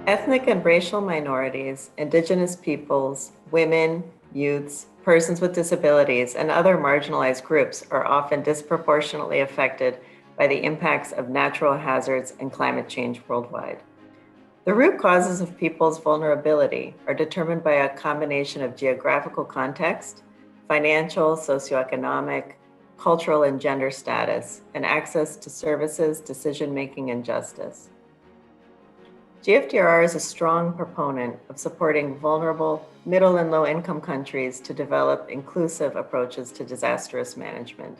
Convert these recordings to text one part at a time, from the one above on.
Ethnic and racial minorities, Indigenous peoples, women, youths, persons with disabilities, and other marginalized groups are often disproportionately affected by the impacts of natural hazards and climate change worldwide. The root causes of people's vulnerability are determined by a combination of geographical context, financial, socioeconomic, cultural, and gender status, and access to services, decision-making, and justice. GFDRR is a strong proponent of supporting vulnerable, middle and low-income countries to develop inclusive approaches to disaster risk management.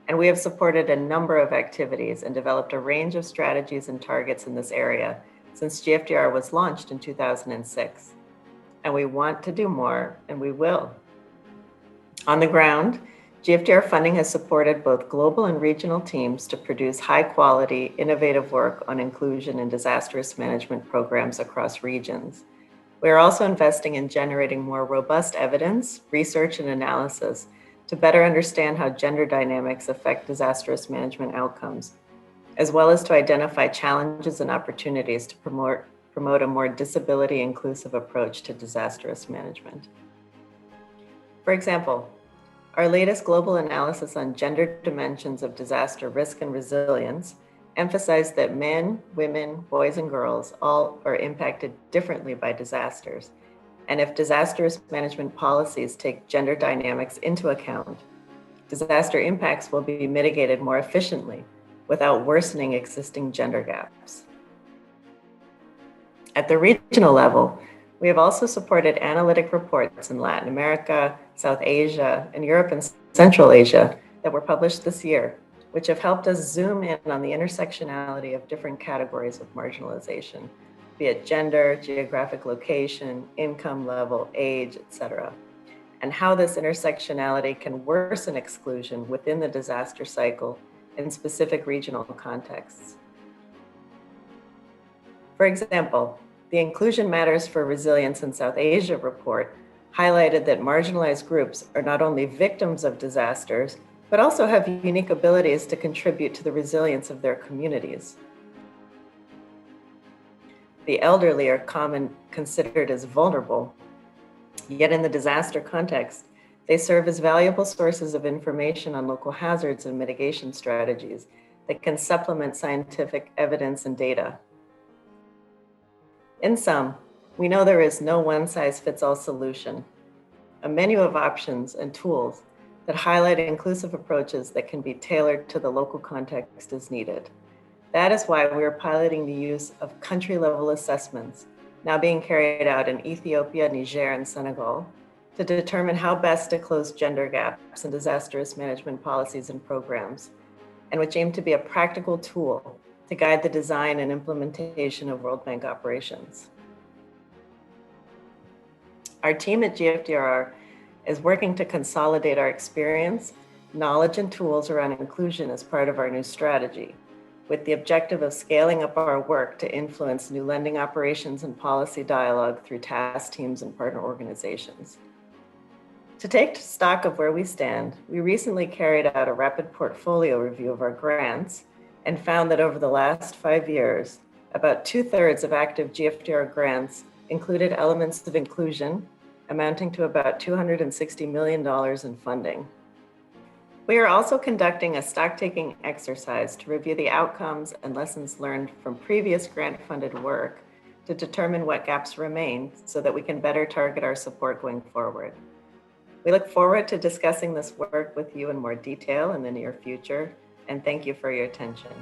And we have supported a number of activities and developed a range of strategies and targets in this area since GFDRR was launched in 2006. And we want to do more, and we will. On the ground, GFDRR funding has supported both global and regional teams to produce high-quality, innovative work on inclusion and disaster risk management programs across regions. We are also investing in generating more robust evidence, research, and analysis to better understand how gender dynamics affect disaster risk management outcomes, as well as to identify challenges and opportunities to promote a more disability-inclusive approach to disaster risk management. For example, our latest global analysis on gender dimensions of disaster risk and resilience emphasized that men, women, boys, and girls all are impacted differently by disasters. And if disaster risk management policies take gender dynamics into account, disaster impacts will be mitigated more efficiently without worsening existing gender gaps. At the regional level, we have also supported analytic reports in Latin America, South Asia, and Europe and Central Asia that were published this year, which have helped us zoom in on the intersectionality of different categories of marginalization, be it gender, geographic location, income level, age, etc., and how this intersectionality can worsen exclusion within the disaster cycle in specific regional contexts. For example, the Inclusion Matters for Resilience in South Asia report highlighted that marginalized groups are not only victims of disasters, but also have unique abilities to contribute to the resilience of their communities. The elderly are considered as vulnerable, yet in the disaster context, they serve as valuable sources of information on local hazards and mitigation strategies that can supplement scientific evidence and data. In sum, we know there is no one-size-fits-all solution. A menu of options and tools that highlight inclusive approaches that can be tailored to the local context is needed. That is why we are piloting the use of country-level assessments, now being carried out in Ethiopia, Niger, and Senegal, to determine how best to close gender gaps in disaster risk management policies and programs, and which aim to be a practical tool to guide the design and implementation of World Bank operations. Our team at GFDRR is working to consolidate our experience, knowledge, and tools around inclusion as part of our new strategy, with the objective of scaling up our work to influence new lending operations and policy dialogue through task teams and partner organizations. To take stock of where we stand, we recently carried out a rapid portfolio review of our grants and found that over the last 5 years, about 2/3 of active GFDRR grants included elements of inclusion, amounting to about $260 million in funding. We are also conducting a stock-taking exercise to review the outcomes and lessons learned from previous grant-funded work to determine what gaps remain so that we can better target our support going forward. We look forward to discussing this work with you in more detail in the near future, and thank you for your attention.